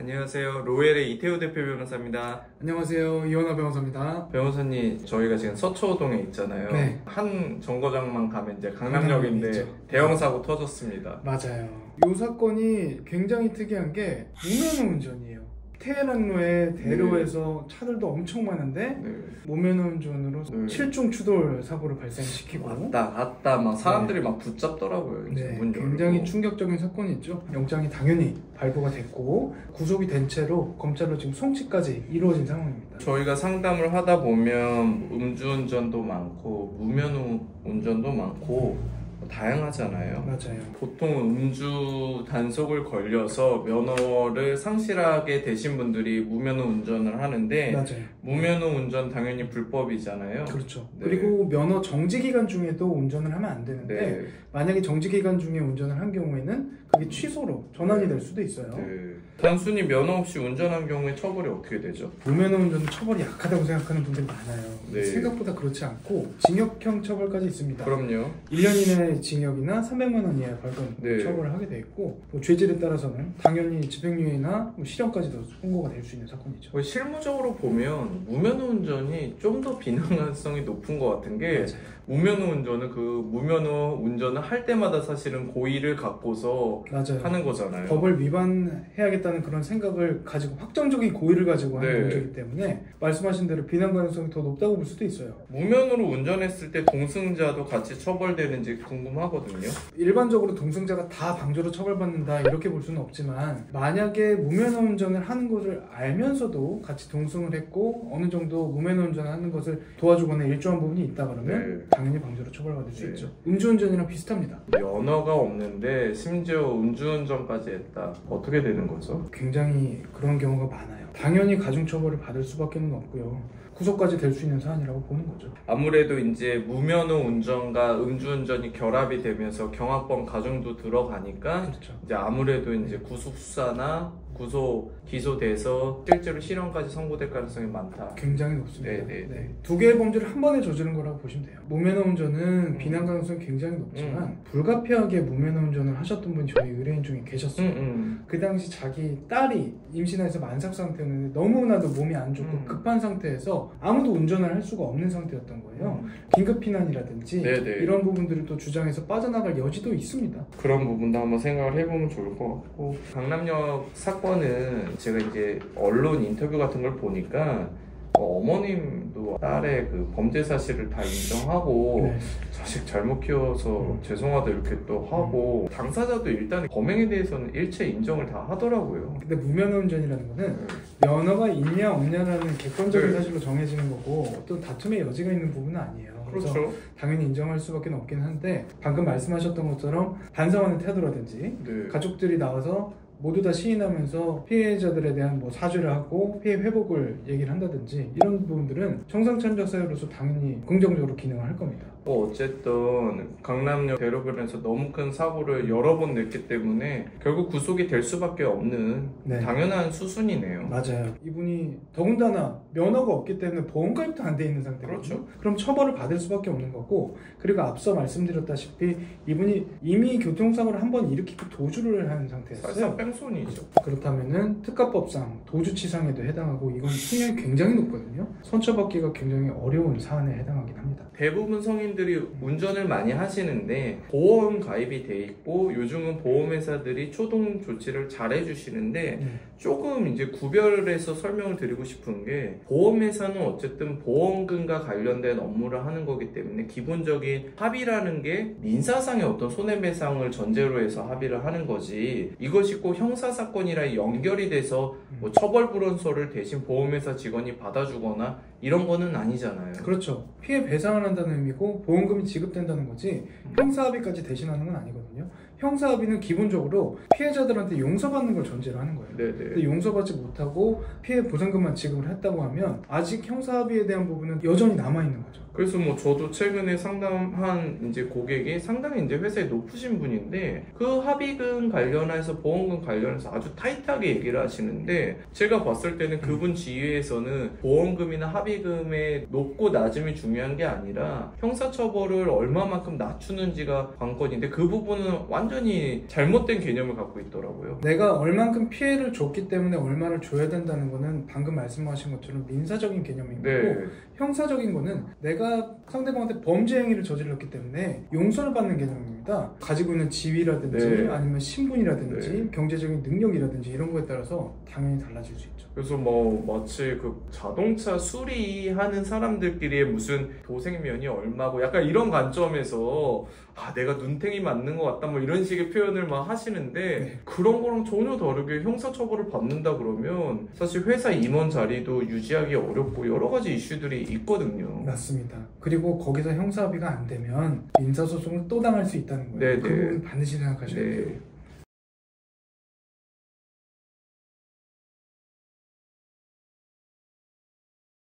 안녕하세요. 로엘의 이태우 대표 변호사입니다. 안녕하세요. 이현아 변호사입니다. 변호사님, 저희가 지금 서초동에 있잖아요. 네. 한 정거장만 가면 이제 강남역인데 대형 사고 터졌습니다. 맞아요. 이 사건이 굉장히 특이한 게 무면허 운전이에요. 테헤란로에 대로에서 차들도 엄청 많은데 네. 무면허 운전으로 네. 7중 추돌 사고를 발생시키고 왔다 갔다 막 사람들이 막 붙잡더라고요. 이제 네, 문 열고. 굉장히 충격적인 사건이죠. 영장이 당연히 발부가 됐고 구속이 된 채로 검찰로 지금 송치까지 이루어진 상황입니다. 저희가 상담을 하다 보면 음주운전도 많고 무면허 운전도 많고 다양하잖아요. 맞아요. 보통 음주 단속을 걸려서 면허를 상실하게 되신 분들이 무면허 운전을 하는데 맞아요. 무면허 운전 당연히 불법이잖아요. 그렇죠. 네. 그리고 면허 정지 기간 중에도 운전을 하면 안 되는데 네. 만약에 정지 기간 중에 운전을 한 경우에는 그게 취소로 전환이 될 수도 있어요. 네. 단순히 면허 없이 운전한 경우에 처벌이 어떻게 되죠? 무면허 운전은 처벌이 약하다고 생각하는 분들이 많아요. 네. 생각보다 그렇지 않고 징역형 처벌까지 있습니다. 그럼요. 1년 이내 징역이나 300만 원 이하의 벌금 네. 처벌을 하게 돼 있고 또 죄질에 따라서는 당연히 집행유예나 실형까지도 선고가 될 수 있는 사건이죠. 실무적으로 보면 무면허 운전이 좀 더 비난 가능성이 높은 것 같은 게 맞아요. 무면허 운전은 그 무면허 운전을 할 때마다 사실은 고의를 갖고서 맞아요. 하는 거잖아요. 법을 위반해야겠다는 그런 생각을 가지고 확정적인 고의를 가지고 하는 네. 문제이기 때문에 말씀하신 대로 비난 가능성이 더 높다고 볼 수도 있어요. 무면허로 운전했을 때 동승자도 같이 처벌되는지 궁금하거든요. 일반적으로 동승자가 다 방조로 처벌받는다 이렇게 볼 수는 없지만 만약에 무면허 운전을 하는 것을 알면서도 같이 동승을 했고 어느 정도 무면허 운전을 하는 것을 도와주거나 일조한 부분이 있다 그러면 네. 당연히 방조로 처벌받을 수 네. 있죠. 음주운전이랑 비슷합니다. 면허가 없는데 심지어 음주운전까지 했다. 어떻게 되는 거죠? 굉장히 그런 경우가 많아요. 당연히 가중처벌을 받을 수밖에 없고요. 구속까지 될 수 있는 사안이라고 보는 거죠. 아무래도 이제 무면허 운전과 음주운전이 결합이 되면서 경합범 가중도 들어가니까 그렇죠. 이제 아무래도 이제 구속 수사나 구속 기소돼서 실제로 실형까지 선고될 가능성이 많다. 굉장히 높습니다. 네. 네. 두 개의 범죄를 한 번에 저지른 거라고 보시면 돼요. 무면허 운전은 비난 가능성이 굉장히 높지만 불가피하게 무면허 운전을 하셨던 분이 저희 의뢰인 중에 계셨어요. 그 당시 자기 딸이 임신해서 만삭 상태였는데 너무나도 몸이 안 좋고 급한 상태에서 아무도 운전을 할 수가 없는 상태였던 거예요. 긴급 피난이라든지 네네. 이런 부분들을 또 주장해서 빠져나갈 여지도 있습니다. 그런 부분도 한번 생각을 해보면 좋을 것 같고, 강남역 사건은 제가 이제 언론 인터뷰 같은 걸 보니까 어머님도 딸의 그 범죄 사실을 다 인정하고 네. 자식 잘못 키워서 죄송하다 이렇게 또 하고 당사자도 일단 범행에 대해서는 일체 인정을 다 하더라고요. 근데 무면허 운전이라는 거는 면허가 있냐 없냐라는 객관적인 네. 사실로 정해지는 거고 어떤 다툼의 여지가 있는 부분은 아니에요. 그래서 그렇죠. 당연히 인정할 수밖에 없긴 한데 방금 말씀하셨던 것처럼 반성하는 태도라든지 네. 가족들이 나와서 모두 다 시인하면서 피해자들에 대한 뭐 사죄를 하고 피해 회복을 얘기를 한다든지 이런 부분들은 정상참작 사유로서 당연히 긍정적으로 기능을 할 겁니다. 어쨌든 강남역 대로변에서 너무 큰 사고를 여러 번 냈기 때문에 결국 구속이 될 수밖에 없는 네. 당연한 수순이네요. 맞아요. 이분이 더군다나 면허가 없기 때문에 보험가입도 안 돼 있는 상태거든요. 그렇죠. 그럼 처벌을 받을 수밖에 없는 거고 그리고 앞서 말씀드렸다시피 이분이 이미 교통사고를 한 번 일으키고 도주를 한 상태였어요. 사실상 뺑소니죠. 그렇다면은 특가법상 도주치상에도 해당하고 이건 형량이 굉장히 높거든요. 선처받기가 굉장히 어려운 사안에 해당하긴 합니다. 대부분 성인들이 운전을 많이 하시는데 보험 가입이 돼 있고 요즘은 보험회사들이 초동 조치를 잘 해주시는데 조금 이제 구별해서 설명을 드리고 싶은 게 보험회사는 어쨌든 보험금과 관련된 업무를 하는 거기 때문에 기본적인 합의라는 게 민사상의 어떤 손해배상을 전제로 해서 합의를 하는 거지 이것이 꼭 형사사건이랑 연결이 돼서 뭐 처벌불원서를 대신 보험회사 직원이 받아주거나 이런 거는 아니잖아요. 그렇죠. 피해 배상을 한다는 의미고 보험금이 지급된다는 거지 형사합의까지 대신하는 건 아니거든요. 형사합의는 기본적으로 피해자들한테 용서받는 걸 전제로 하는 거예요. 네네. 근데 용서받지 못하고 피해 보상금만 지급을 했다고 하면 아직 형사합의에 대한 부분은 여전히 남아있는 거죠. 그래서 뭐 저도 최근에 상담한 이제 고객이 상당히 이제 회사에 높으신 분인데 그 합의금 관련해서 보험금 관련해서 아주 타이트하게 얘기를 하시는데 제가 봤을 때는 그분 지위에서는 보험금이나 합의금의 높고 낮음이 중요한 게 아니라 형사처벌을 얼마만큼 낮추는지가 관건인데 그 부분은 완전히 잘못된 개념을 갖고 있더라고요. 내가 얼만큼 피해를 줬기 때문에 얼마를 줘야 된다는 거는 방금 말씀하신 것처럼 민사적인 개념인 거고 형사적인 거는 내가 상대방한테 범죄 행위를 저질렀기 때문에 용서를 받는 개념입니다. 가지고 있는 지위라든지 아니면 신분이라든지 경제적인 능력이라든지 이런 거에 따라서 당연히 달라질 수 있죠. 그래서 뭐 마치 그 자동차 수리하는 사람들끼리의 무슨 도색면이 얼마고 약간 이런 관점에서 아 내가 눈탱이 맞는 것 같다 뭐 이런 식의 표현을 막 하시는데 그런 거랑 전혀 다르게 형사처벌을 받는다 그러면 사실 회사 임원 자리도 유지하기 어렵고 여러 가지 이슈들이 있거든요. 맞습니다. 그리고 거기서 형사합의가 안 되면 민사소송을 또 당할 수 있다는 거예요. 그 부분 반드시 생각하셔야 돼요.